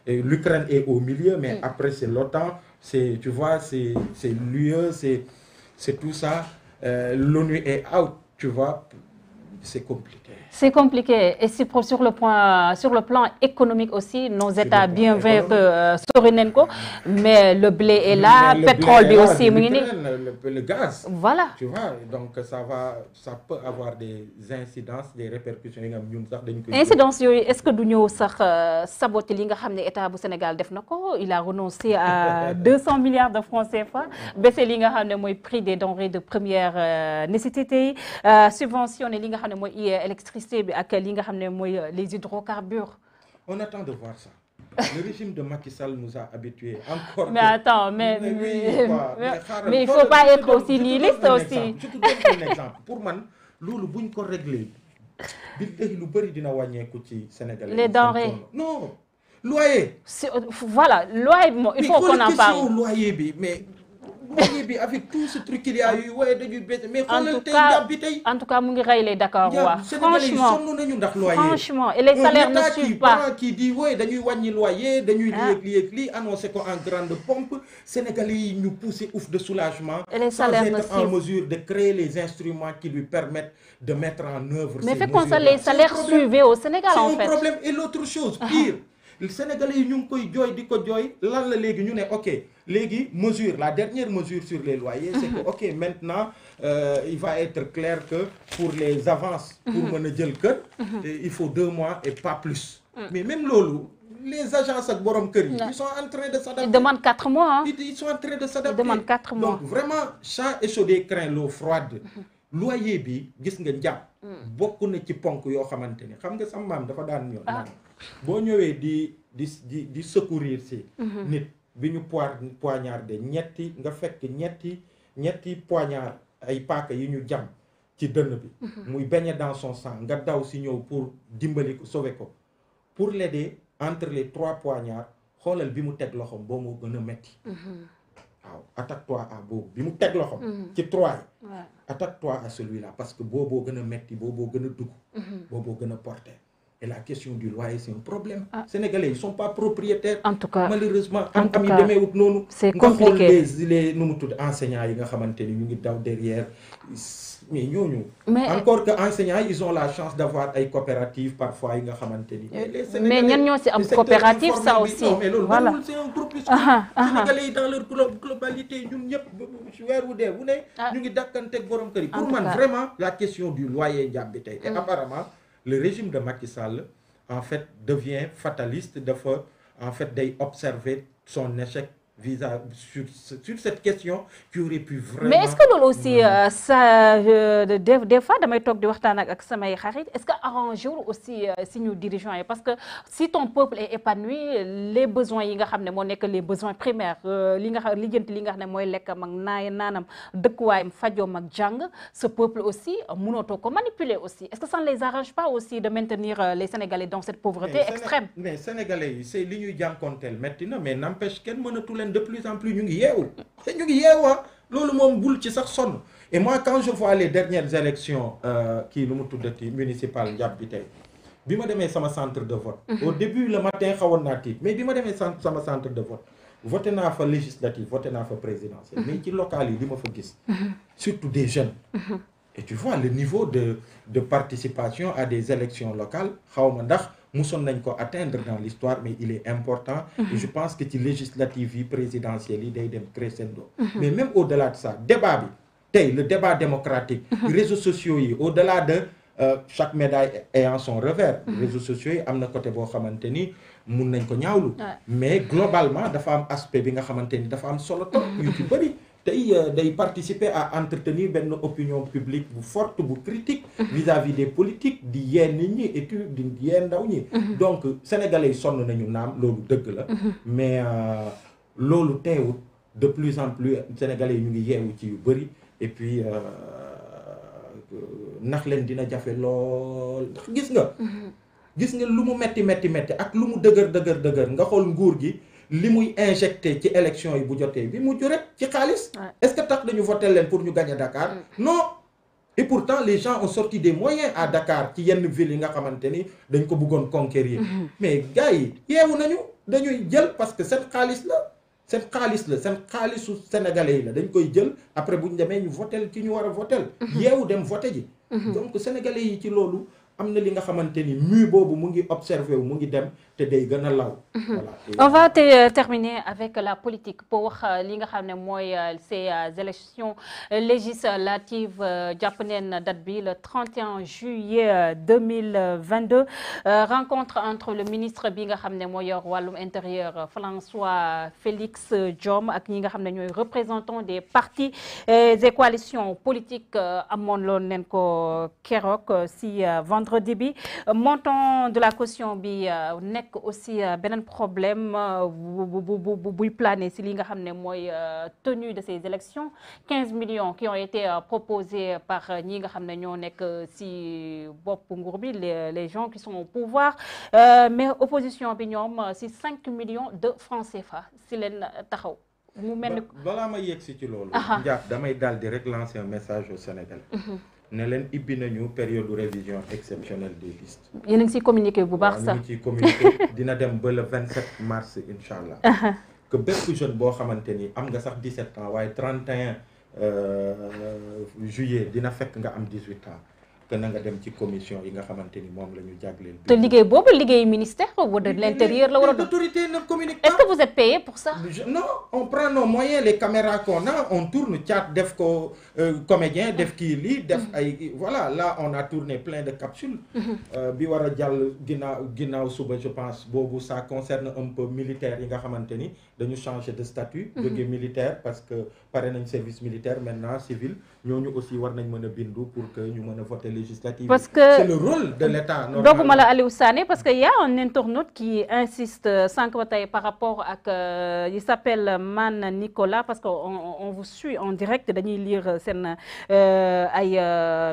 l'Ukraine est au milieu, mais après c'est l'OTAN, c'est, tu vois, c'est l'UE, c'est tout ça. L'ONU est out, tu vois, c'est compliqué. C'est compliqué. Et sur le plan économique aussi, nos États bien vrai que Sorinenko, mais le blé est là, le pétrole est aussi, le gaz. Voilà. Tu vois, donc ça peut avoir des incidences, des répercussions. Incidences, est-ce que nous saboté l'État du Sénégal il a renoncé à 200 milliards de francs CFA, baissé le prix des denrées de première nécessité, subventionné l'électricité. Les hydrocarbures. On attend de voir ça. Le régime de Macky Sall nous a habitués encore. Mais attends, mais il ne faut pas être aussi nihiliste aussi. Je te donne un exemple. Pour moi, loolu buñ ko régler lu bari dina wàññeeku ci Sénégalais. Les denrées. Non. Loyer. Voilà, loyer, il faut qu'on en parle. Loyer bi, mais avec tout ce truc qu'il y a eu, mais en tout cas, mu ngi rey d'accord. Franchement, et les salaires ne suivent pas. Qui dit dañuy wàññi loyer, dañuy li annoncé ko en grande pompe, Sénégalais ñu pousser ouf de soulagement, et les salaires ne être en mesure de créer les instruments qui lui permettent de mettre en œuvre. Mais fait qu'on les salaires suivaient au Sénégal en fait. C'est un problème. Et l'autre chose, pire. Les Sénégalais ñu ngi koy jooy di ko jooy lan la léegi ñu ne ok léegi mesure la dernière mesure sur les loyers c'est que ok maintenant il va être clair que pour les avances pour mën a jël kër il faut 2 mois et pas plus. Mais même loolu les agences ak borom kër yi ils sont en train de s'adapter. Ils demandent 4 mois. Ils sont en train de s'adapter. Ils demandent 4 mois. Donc vraiment chat échaudé craint l'eau froide. Loyer bi gis nga njàpp bokk na ci ponk yoo xamante ni xam nga sama maam dafa daan ñëw naan boo ñëwee di secourir si nit bi ñu poignardé nga fekk ñetti poignard ay paaka yi ñu jam ci dënn bi muy baigner dans son sang nga daw si ñëw pour dimbali ko sauver ko pour l'aider entre les 3 poignards xoolal bi mu teg loxom boo moo gën a metti waaw attaque-toi à boobu bi mu teg loxom ci 3 yi attaque-toi à celui-là parce que booboo gën a metti booboo gën a dugg booboo gën a porter. Et la question du loyer, c'est un problème. Sénégalais, ils ne sont pas propriétaires. En tout cas, malheureusement, c'est compliqué. Les enseignants, ils sont derrière. Mais encore que enseignants, ils ont la chance d'avoir des coopératives parfois. Mais nous aussi une coopérative, ça aussi. Non, mais voilà. C'est un groupe. Sénégalais, dans leur globalité, pour moi, vraiment, la question du loyer est et apparemment, le régime de Macky Sall, en fait, devient fataliste, en fait, d'observer son échec sur cette question qui aurait pu vraiment... Mais est-ce que nous aussi, des fois, est-ce que arrange aussi si nous dirigeons? Parce que si ton peuple est épanoui, les besoins, les besoins primaires, ce peuple aussi, manipuler aussi. Est-ce que ça ne les arrange pas aussi de maintenir les Sénégalais dans cette pauvreté extrême? Mais Sénégalais, c'est l'union contel maintenant, mais n'empêche qu'elle de plus en plus et moi quand je vois les dernières élections municipales sama centre de vote au début le matin mais bima démé sama centre de vote voté na fa législative voté na fa présidentielle mais ci local yi dima fa gis surtout des jeunes et tu vois le niveau de participation à des élections locales xawma ndax musoon nañ ko atteindre dans l'histoire mais il est important et je pense que ci législative présidentielle yi day dem crescendo mais même au-delà de ça débat bi le débat démocratique réseaux sociaux yi au-delà de chaque médaille ayant son revers réseaux sociaux yi amna côté bo xamanteni mën nañ ko ñaawlu mais globalement dafa am aspect bi nga xamanteni dafa am solo trop yu ci bari day participer à entretenir une opinion publique forte, critique vis-à-vis des politiques, di yenn ñi et di yenn ndaw ñi. Donc sénégalais sonn nañu naam lolu deug la mais lolu teewut de plus en plus sénégalais ñu ngi yeewu ci yu bari et puis nax leen dina jafe lool gis nga lu mu metti ak lu mu dëgër nga xol nguur gi li muy injecté ci élection yi bu jotee bi mu rek ci xaalis est-ce que tax dañu voter leen pour ñu gagner Dakar non et pourtant les gens ont sorti des moyens à Dakar ci yenn ville yi nga xamanteni dañ ko bëggoon conquérir mais gars yi yeewu nañu dañuy jël parce que seen xaalis la seen xaalisu sénégalais yi la dañ koy jël après bu ñu demee ñu votel ki ñu war a votel yeewu dem voté ji donc sénégalais yi ci loolu am na li nga xamante ni mu boobu mu ngi observé wu mu ngi dem te day gën a law. Voilà. On va terminer avec la politique pour wax li nga xam ne mooy ces élections législatives jàpp neen date bi le 31 juillet 2022 rencontre entre le ministre bi nga xam ne mooy yor wàllum intérieur François Félix Diome ak ñi nga xam ne ñooy représentants des partis et coalitions politiques amoon loon leen ko keroog si vendredi bi montant de la caution bi nekk aussi beneen problème buy plané si li nga xam ne mooy tenue de ces élections 15 millions qui ont été proposés par ñi nga xam ne ñoo nekk si bopp nguur bi les gens qui sont au pouvoir mais opposition bi ñoom si 5 millions de francs CFA si leen taxaw mu mel ni balaa ma yegg si ci loolu Ndiaye damay daal di rek lancer un message au Sénégal ne leen ibbi nañu période de révision exceptionnelle des listes. yéen a ngi ciy communiqué bu baax sax ñu ngi ciy communiqué dina dem ba le 27 mars incha allah. que bépp jeune boo xamante ni am nga sax 17 ans waaye 31 juillet dina fekk nga am 18 ans que na nga dem ci commission yi nga xamante ni moom la ñu jagleel. te liggéey boobu liggéey ministère ou de l'intérieur la war a doon. l'autorité ne communique pas. Est-ce que vous êtes payé pour ça? Non, on prend nos moyens, les caméras qu'on a, on tourne chat def ko comédien def kii lii def ay voilà là on a tourné plein de capsules. bi war a jàll ginnaaw suba je pense boobu ça concerne un peu militaire yi nga xamante ni dañu changer de statut. jóge militaire parce que pare nañ service militaire maintenant civil ñooñu aussi war nañ mën a bindu pour que ñu mën a voter législative. Parce que c'est le rôle de l'État. dogguma la Aliou Sané parce que y a un internaute qui insiste sànq ba tey par rapport ak il s'appelle Man Nicolas parce que on vous suit en direct dañuy lire seen ay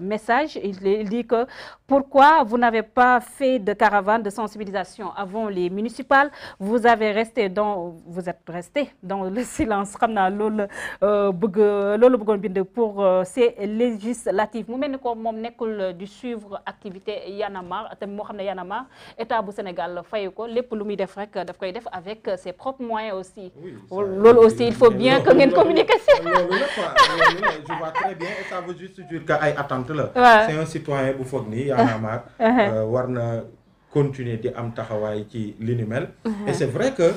messages il dit que pourquoi vous n'avez pas fait de caravane de sensibilisation avant les municipales vous êtes resté dans le silence xam naa loolu bëggoon bind pour ces législatives mu mel ni ko moom nekkul di suivre activité Y'en a marre te moo xam ne Y'en a marre état bu Sénégal fayu ko lépp lu muy def rek daf koy def avec ses propres moyens aussi. loolu aussi il faut bien que ngeen communiquer si. loolu la quoi je vois très bien et ça veut juste dire que ay attente la. c'est un citoyen bu foog ni Y'en a marre war na continuer di am taxawaay ci li ni mel. et c'est vrai que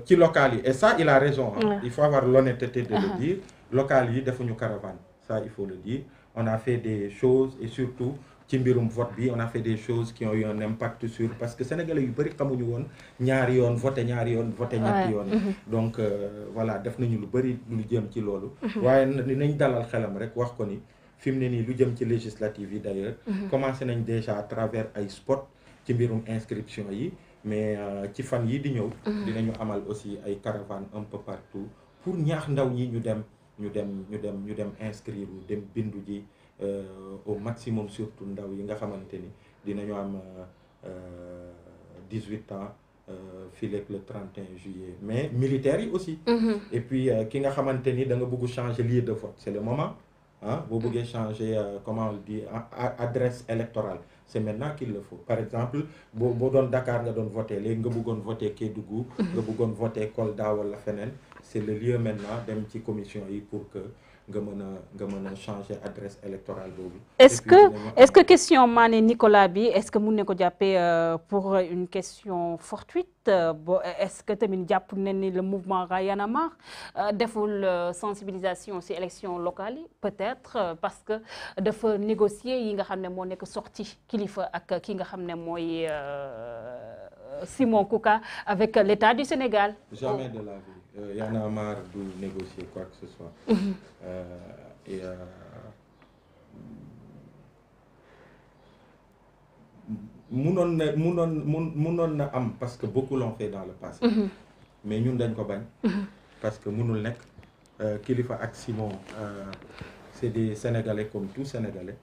ci local yi et ça il a raison. il faut avoir l'honnêteté de le dire local yi defuñu caravane ça il faut le dire. On a fait des choses et surtout ci mbirum vote bi on a fait des choses qui ont eu un impact sur parce que sénégalais yu bëri xamuñu woon ñaari yoon voté ñaari yoon voté ñetti yoon donc voilà def nañu lu bëri lu jëm ci loolu waaye nañ dalal xelam rek wax ko ni fi mu ne nii lu jëm ci législative yi d'ailleurs commencé nañ déjà à travers ay spot ci mbirum inscription yi mais ci fan yi di ñëw dinañu amal aussi ay caravanes un peu partout pour ñaax ndaw ñi ñu dem inscrire dem bindu ji au maximum surtout ndaw yi nga xamante ni dinañu am 18 ans fileeg le 31 juillet mais militaires yi aussi et puis ki nga xamante ni da nga bëgg changer lieu de vote c'est le moment boo bëggee changer comment on dit adresse électorale c'est maintenant qu'il le faut par exemple boo doon Dakar nga doon voter léegi nga bëggoon voter Kédougou nga bëggoon voter Kolda wala feneen c'est le lieu maintenant dem ci commission yi pour que nga mën a changer adresse électorale boobu. Est-ce que question Mané Nicolas bi est-ce que mun na ko jàppee pour une question fortuite est-ce que tamit jàpp nañ ni le mouvement Y'en a marre deful sensibilisation ci élection locale yi peut-être parce que dafa négocier yi nga xam ne moo nekk sorti kilifa ak ki nga xam ne mooy Simon Kouka avec l'État du Sénégal. Jamais de la vie. Y'en a marre de négocier quoi que ce soit. Munoon na am parce que beaucoup l'ont fait dans le passé. Mais ñun dañ ko bañ. Parce que munul nekk kilifa ak Simon c'est des Sénégalais comme tout Sénégalais.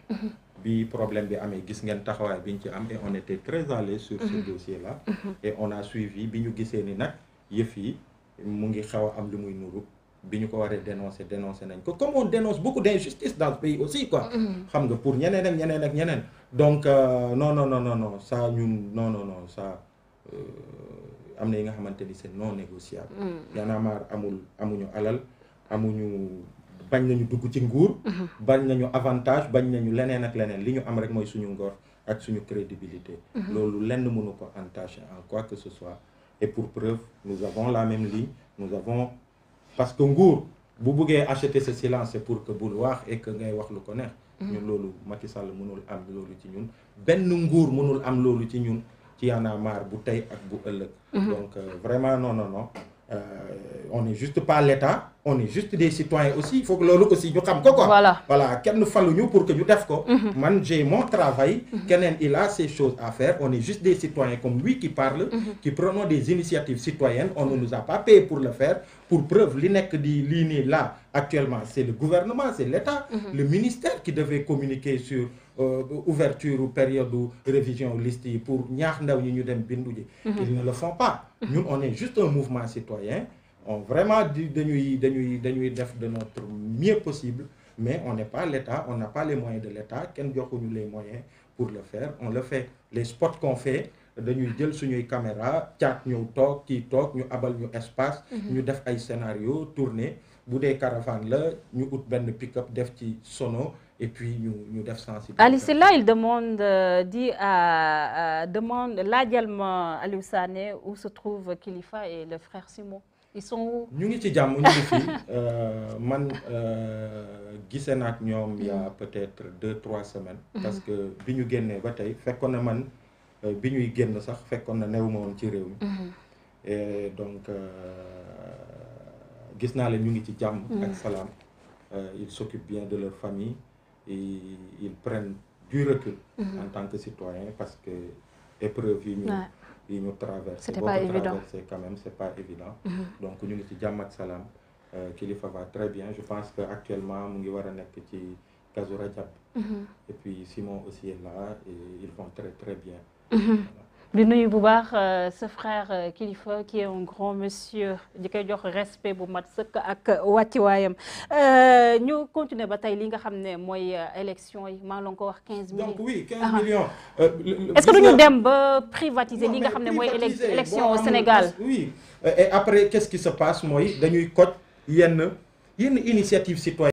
bi problème bi amee gis ngeen taxawaay bi ñu ci am et on était très à l'aise sur ce dossier-là. Et on a suivi bi ñu gisee ni nag yëf yi mu ngi xaw a am lu muy nuru bi ñu ko waree dénoncer nañ ko comme on dénonce beaucoup d'injustice dans ce pays aussi quoi. xam nga pour ñeneen ak ñeneen donc non ça ñun non ça am na yi nga xamante ni c'est non négociable. Y'en a marre amuñu alal amuñu bañ nañu dugg ci nguur. bañ nañu avantage bañ nañu leneen ak leneen li ñu am rek mooy suñu ngor ak suñu crédibilité. loolu lenn mënu ko entacher en quoi que ce soit. Et pour preuve, nous avons la même ligne, nous avons... Parce que nguur bu buggee acheter ce silence c'est pour que bul wax et que ngay wax lu ko neex. ñun loolu Macky Sall mënul am loolu ci ñun. benn nguur mënul am loolu ci ñun ci Y'en a marre bu tey ak bu ëllëg. Donc vraiment non. On n'est juste pas l'État, on est juste des citoyens aussi. Il faut que loolu aussi ñu xam ko quoi. Voilà kenn faluñu pour que ñu def ko. Man j'ai mon travail. Keneen il a ses choses à faire. On est juste des citoyens comme lui qui parle. Qui prenons des initiatives citoyennes. On ne nous a pas payé pour le faire. Pour preuve li nekk di lii nii là actuellement c'est le gouvernement, c'est l'État. Le ministère qui devait communiquer sur ouverture ou période de révision liste yi pour ñaax ndaw ñi ñu dem bindu ji. Ils ne le font pas. Ñun on est juste un mouvement citoyen. On vraiment dañuy def de notre mieux possible, mais on n'est pas l'État, on n'a pas les moyens de l'État, kenn joxuñu les moyens pour le faire. On le fait. Les spots qu'on fait dañuy jël suñuy caméra caat ñëw toog kii toog ñu abal ñu espace. ñu def ay scénario tourner bu dee caravane la ñu ut benn pick-up def ci sono et puis ñu def sensibiliser. Ali Sylla il demande demande laajal ma Aliou Sané où se trouve Kilifeu et le frère Simon. Ils sont où? ñu ngi ci jàmm ñu ngi fi man gisee na ak ñoom il y a peut-être 2-3 semaines. Parce que bi ñu génnee ba tey fekkoon na man bi ñuy génn sax fekkoon na newuma woon ci réew mi. Et donc gis naa leen ñu ngi ci jàmm ak salaam. Ils s'occupent bien de leur famille et ils prennent du recul en tant que citoyens parce que épreuve yi ñu traversé boo ko traversé quand même c'est pas évident. Donc ñu ngi ci jàmm ak salaam. Kilifeu va très bien je pense que actuellement mu ngi war a nekk ci Kazu Rajab. Et puis Simon aussi est là et ils vont très très bien. di nuyu bu baax ce frère Kilifeu qui est un grand monsieur di koy jox respect bu mat sëkk ak wàcciwaayam. ñu continuer ba tey li nga xam ne mooy élection yi maa ngi ko wax 15 millions. Donc oui 15 millions. Est-ce que duñu dem ba privatiser li nga xam ne mooy élection au Sénégal. Oui et après qu'est-ce qui se passe mooy dañuy koj yenn initiative citoyenne.